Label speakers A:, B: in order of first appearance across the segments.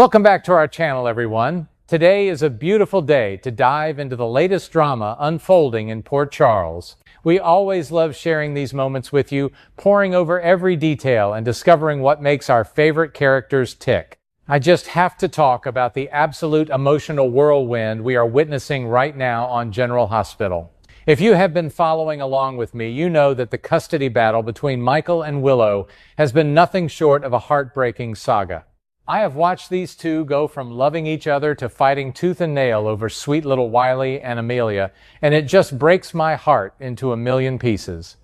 A: Welcome back to our channel, everyone. Today is a beautiful day to dive into the latest drama unfolding in Port Charles. We always love sharing these moments with you, poring over every detail and discovering what makes our favorite characters tick. I just have to talk about the absolute emotional whirlwind we are witnessing right now on General Hospital. If you have been following along with me, you know that the custody battle between Michael and Willow has been nothing short of a heartbreaking saga. I have watched these two go from loving each other to fighting tooth and nail over sweet little Wiley and Amelia, and it just breaks my heart into a million pieces.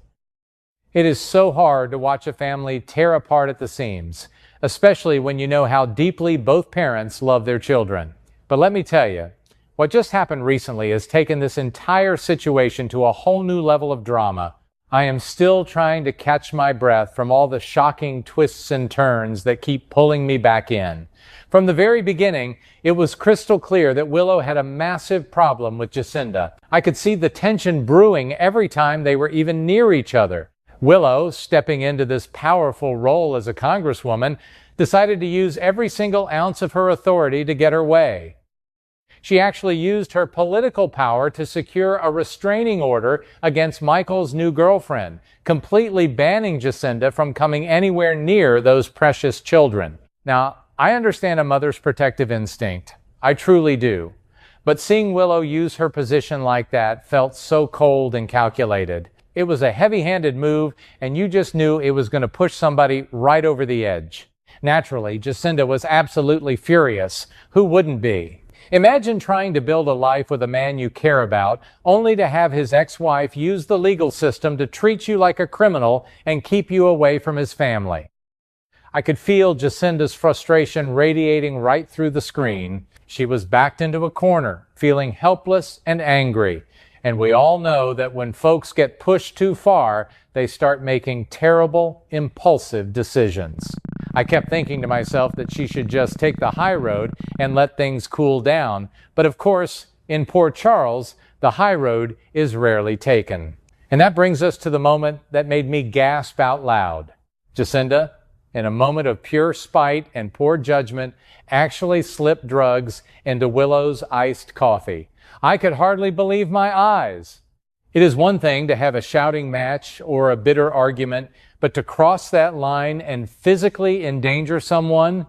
A: It is so hard to watch a family tear apart at the seams, especially when you know how deeply both parents love their children. But let me tell you, what just happened recently has taken this entire situation to a whole new level of drama. I am still trying to catch my breath from all the shocking twists and turns that keep pulling me back in. From the very beginning, it was crystal clear that Willow had a massive problem with Jacinda. I could see the tension brewing every time they were even near each other. Willow, stepping into this powerful role as a congresswoman, decided to use every single ounce of her authority to get her way. She actually used her political power to secure a restraining order against Michael's new girlfriend, completely banning Jacinda from coming anywhere near those precious children. Now, I understand a mother's protective instinct. I truly do. But seeing Willow use her position like that felt so cold and calculated. It was a heavy-handed move, and you just knew it was going to push somebody right over the edge. Naturally, Jacinda was absolutely furious. Who wouldn't be? Imagine trying to build a life with a man you care about, only to have his ex-wife use the legal system to treat you like a criminal and keep you away from his family. I could feel Jacinda's frustration radiating right through the screen. She was backed into a corner, feeling helpless and angry. And we all know that when folks get pushed too far, they start making terrible, impulsive decisions. I kept thinking to myself that she should just take the high road and let things cool down. But of course, in Port Charles, the high road is rarely taken. And that brings us to the moment that made me gasp out loud. Jacinda, in a moment of pure spite and poor judgment, actually slipped drugs into Willow's iced coffee. I could hardly believe my eyes. It is one thing to have a shouting match or a bitter argument, but to cross that line and physically endanger someone,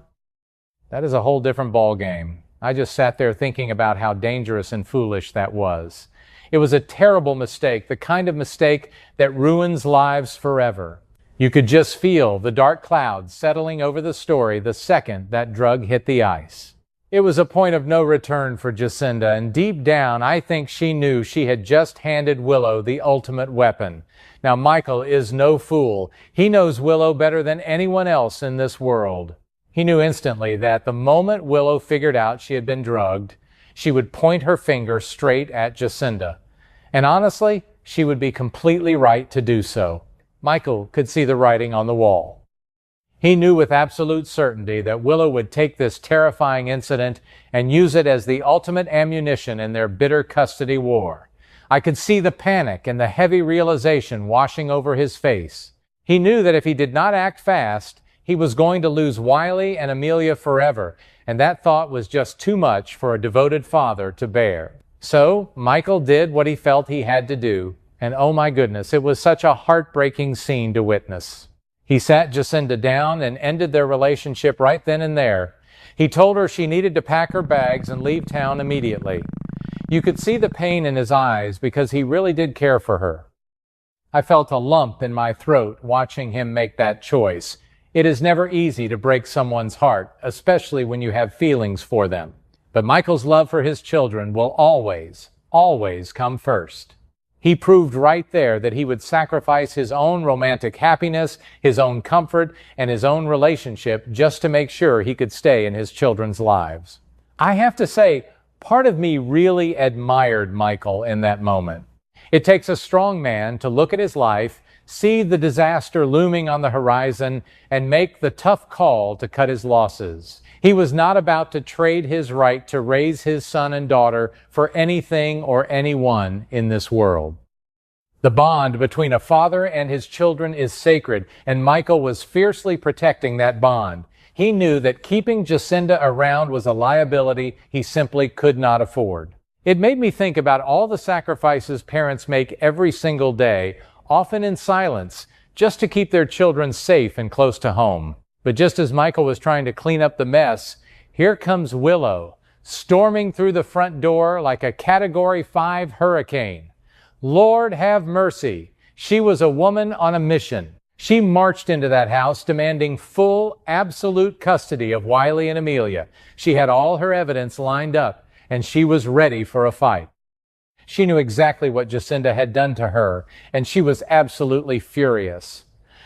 A: that is a whole different ballgame. I just sat there thinking about how dangerous and foolish that was. It was a terrible mistake, the kind of mistake that ruins lives forever. You could just feel the dark clouds settling over the story the second that drug hit the ice. It was a point of no return for Jacinda, and deep down, I think she knew she had just handed Willow the ultimate weapon. Now, Michael is no fool. He knows Willow better than anyone else in this world. He knew instantly that the moment Willow figured out she had been drugged, she would point her finger straight at Jacinda. And honestly, she would be completely right to do so. Michael could see the writing on the wall. He knew with absolute certainty that Willow would take this terrifying incident and use it as the ultimate ammunition in their bitter custody war. I could see the panic and the heavy realization washing over his face. He knew that if he did not act fast, he was going to lose Wiley and Amelia forever, and that thought was just too much for a devoted father to bear. So, Michael did what he felt he had to do, and oh my goodness, it was such a heartbreaking scene to witness. He sat Jacinda down and ended their relationship right then and there. He told her she needed to pack her bags and leave town immediately. You could see the pain in his eyes because he really did care for her. I felt a lump in my throat watching him make that choice. It is never easy to break someone's heart, especially when you have feelings for them. But Michael's love for his children will always, always come first. He proved right there that he would sacrifice his own romantic happiness, his own comfort, and his own relationship just to make sure he could stay in his children's lives. I have to say, part of me really admired Michael in that moment. It takes a strong man to look at his life, see the disaster looming on the horizon, and make the tough call to cut his losses. He was not about to trade his right to raise his son and daughter for anything or anyone in this world. The bond between a father and his children is sacred, and Michael was fiercely protecting that bond. He knew that keeping Jacinda around was a liability he simply could not afford. It made me think about all the sacrifices parents make every single day, often in silence, just to keep their children safe and close to home. But just as Michael was trying to clean up the mess, here comes Willow, storming through the front door like a Category 5 hurricane. Lord have mercy. She was a woman on a mission. She marched into that house demanding full, absolute custody of Wiley and Amelia. She had all her evidence lined up, and she was ready for a fight. She knew exactly what Jacinda had done to her, and she was absolutely furious.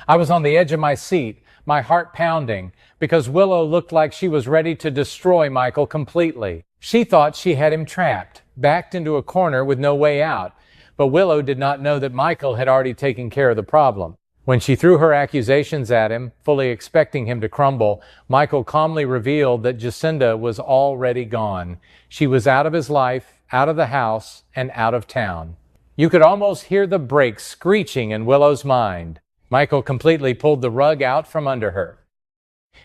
A: I was on the edge of my seat, my heart pounding, because Willow looked like she was ready to destroy Michael completely. She thought she had him trapped, backed into a corner with no way out. But Willow did not know that Michael had already taken care of the problem. When she threw her accusations at him, fully expecting him to crumble, Michael calmly revealed that Jacinda was already gone. She was out of his life, out of the house, and out of town. You could almost hear the brakes screeching in Willow's mind. Michael completely pulled the rug out from under her.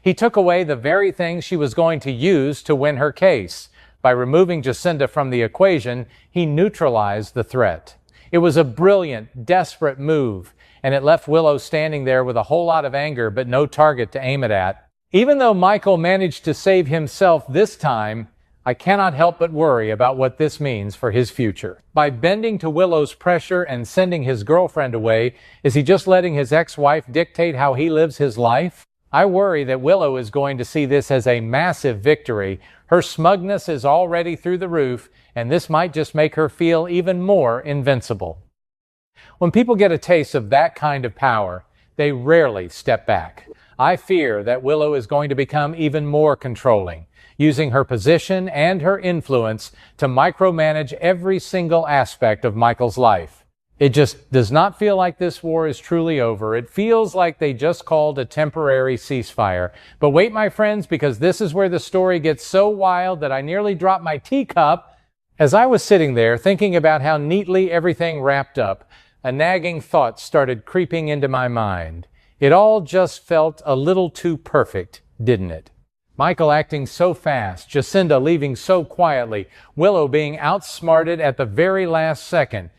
A: He took away the very thing she was going to use to win her case. By removing Jacinda from the equation, he neutralized the threat. It was a brilliant, desperate move, and it left Willow standing there with a whole lot of anger but no target to aim it at. Even though Michael managed to save himself this time, I cannot help but worry about what this means for his future. By bending to Willow's pressure and sending his girlfriend away, is he just letting his ex-wife dictate how he lives his life? I worry that Willow is going to see this as a massive victory. Her smugness is already through the roof, and this might just make her feel even more invincible. When people get a taste of that kind of power, they rarely step back. I fear that Willow is going to become even more controlling, using her position and her influence to micromanage every single aspect of Michael's life. It just does not feel like this war is truly over. It feels like they just called a temporary ceasefire. But wait, my friends, because this is where the story gets so wild that I nearly dropped my teacup. As I was sitting there thinking about how neatly everything wrapped up, a nagging thought started creeping into my mind. It all just felt a little too perfect, didn't it? Michael acting so fast, Jacinda leaving so quietly, Willow being outsmarted at the very last second.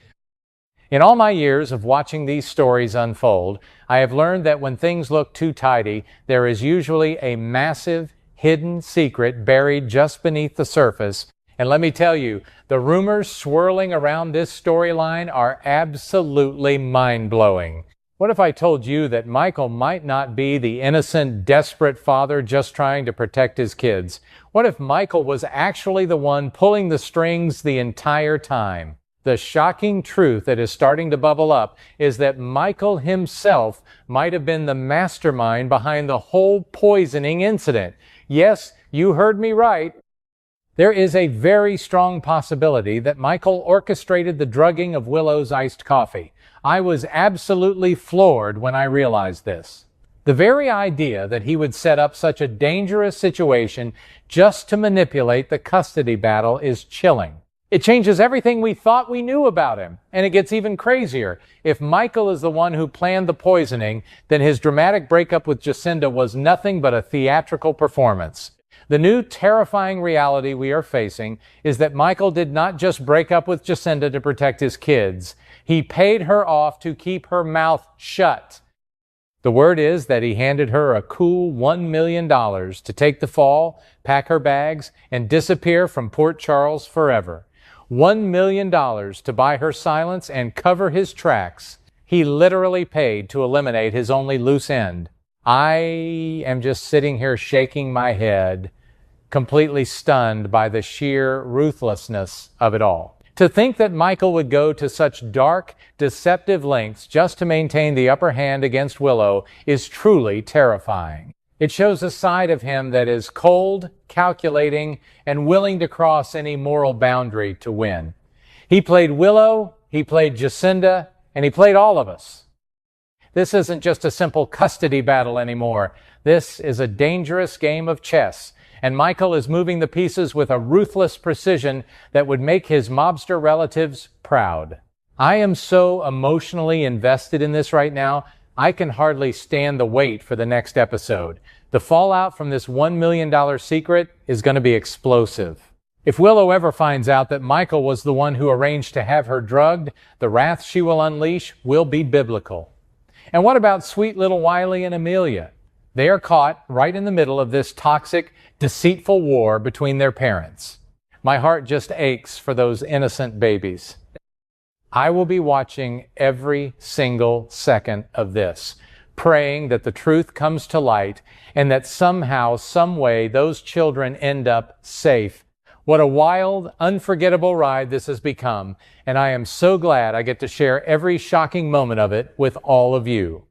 A: In all my years of watching these stories unfold, I have learned that when things look too tidy, there is usually a massive, hidden secret buried just beneath the surface. And let me tell you, the rumors swirling around this storyline are absolutely mind-blowing. What if I told you that Michael might not be the innocent, desperate father just trying to protect his kids? What if Michael was actually the one pulling the strings the entire time? The shocking truth that is starting to bubble up is that Michael himself might have been the mastermind behind the whole poisoning incident. Yes, you heard me right. There is a very strong possibility that Michael orchestrated the drugging of Willow's iced coffee. I was absolutely floored when I realized this. The very idea that he would set up such a dangerous situation just to manipulate the custody battle is chilling. It changes everything we thought we knew about him, and it gets even crazier. If Michael is the one who planned the poisoning, then his dramatic breakup with Jacinda was nothing but a theatrical performance. The new terrifying reality we are facing is that Michael did not just break up with Jacinda to protect his kids. He paid her off to keep her mouth shut. The word is that he handed her a cool $1 million to take the fall, pack her bags, and disappear from Port Charles forever. $1 million to buy her silence and cover his tracks. He literally paid to eliminate his only loose end. I am just sitting here shaking my head, completely stunned by the sheer ruthlessness of it all. To think that Michael would go to such dark, deceptive lengths just to maintain the upper hand against Willow is truly terrifying. It shows a side of him that is cold, calculating, and willing to cross any moral boundary to win. He played Willow, he played Jacinda, and he played all of us. This isn't just a simple custody battle anymore. This is a dangerous game of chess, and Michael is moving the pieces with a ruthless precision that would make his mobster relatives proud. I am so emotionally invested in this right now. I can hardly stand the wait for the next episode. The fallout from this $1 million secret is going to be explosive. If Willow ever finds out that Michael was the one who arranged to have her drugged, the wrath she will unleash will be biblical. And what about sweet little Wiley and Amelia? They are caught right in the middle of this toxic, deceitful war between their parents. My heart just aches for those innocent babies. I will be watching every single second of this, praying that the truth comes to light and that somehow, some way, those children end up safe. What a wild, unforgettable ride this has become, and I am so glad I get to share every shocking moment of it with all of you.